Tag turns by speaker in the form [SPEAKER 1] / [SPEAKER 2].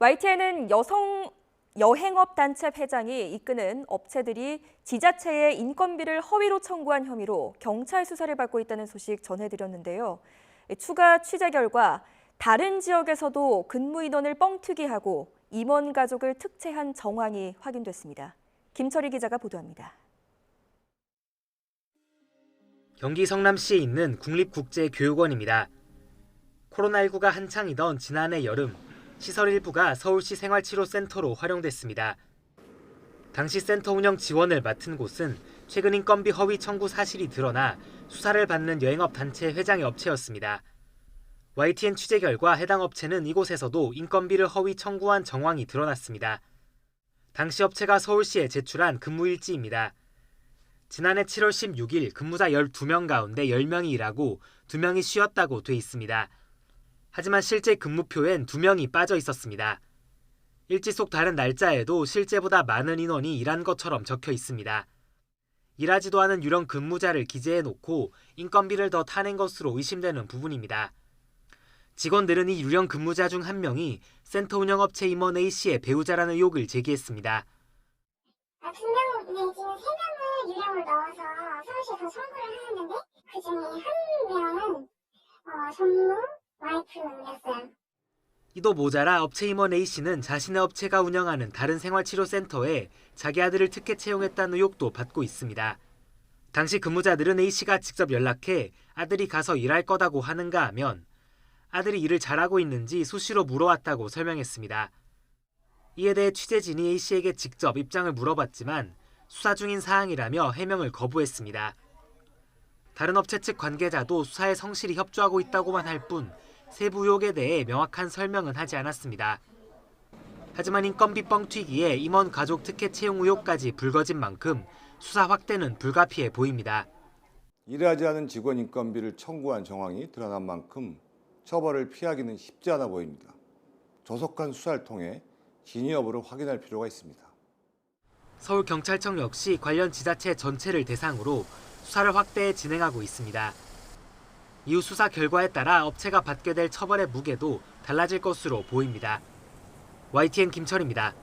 [SPEAKER 1] YTN은 여행업단체 회장이 이끄는 업체들이 지자체에 인건비를 허위로 청구한 혐의로 경찰 수사를 받고 있다는 소식 전해드렸는데요. 추가 취재 결과 다른 지역에서도 근무 인원을 뻥튀기하고 임원 가족을 특채한 정황이 확인됐습니다. 김철희 기자가 보도합니다.
[SPEAKER 2] 경기 성남시에 있는 국립국제교육원입니다. 코로나19가 한창이던 지난해 여름, 시설 일부가 서울시 생활치료센터로 활용됐습니다. 당시 센터 운영 지원을 맡은 곳은 최근 인건비 허위 청구 사실이 드러나 수사를 받는 여행업단체 회장의 업체였습니다. YTN 취재 결과 해당 업체는 이곳에서도 인건비를 허위 청구한 정황이 드러났습니다. 당시 업체가 서울시에 제출한 근무일지입니다. 지난해 7월 16일 근무자 12명 가운데 10명이 일하고 2명이 쉬었다고 돼 있습니다. 하지만 실제 근무표엔 2명이 빠져 있었습니다. 일지 속 다른 날짜에도 실제보다 많은 인원이 일한 것처럼 적혀 있습니다. 일하지도 않은 유령 근무자를 기재해놓고 인건비를 더 타낸 것으로 의심되는 부분입니다. 직원들은 이 유령 근무자 중 한 명이 센터 운영업체 임원 A씨의 배우자라는 의혹을 제기했습니다.
[SPEAKER 3] 분명 지금 3명을 유령을 넣어서 서울시에서 청구를 하였는데 그중에 한 명은 전무 와이프였어요.
[SPEAKER 2] 이도 모자라 업체 임원 A씨는 자신의 업체가 운영하는 다른 생활치료센터에 자기 아들을 특혜 채용했다는 의혹도 받고 있습니다. 당시 근무자들은 A씨가 직접 연락해 아들이 가서 일할 거다고 하는가 하면 아들이 일을 잘하고 있는지 수시로 물어왔다고 설명했습니다. 이에 대해 취재진이 A씨에게 직접 입장을 물어봤지만 수사 중인 사항이라며 해명을 거부했습니다. 다른 업체 측 관계자도 수사에 성실히 협조하고 있다고만 할 뿐 세부 의혹에 대해 명확한 설명은 하지 않았습니다. 하지만 인건비 뻥튀기에 임원 가족 특혜 채용 의혹까지 불거진 만큼 수사 확대는 불가피해 보입니다.
[SPEAKER 4] 일하지 않은 직원 인건비를 청구한 정황이 드러난 만큼 처벌을 피하기는 쉽지 않아 보입니다. 조속한 수사를 통해 진위 여부를 확인할 필요가 있습니다.
[SPEAKER 2] 서울경찰청 역시 관련 지자체 전체를 대상으로 수사를 확대해 진행하고 있습니다. 이후 수사 결과에 따라 업체가 받게 될 처벌의 무게도 달라질 것으로 보입니다. YTN 김철입니다.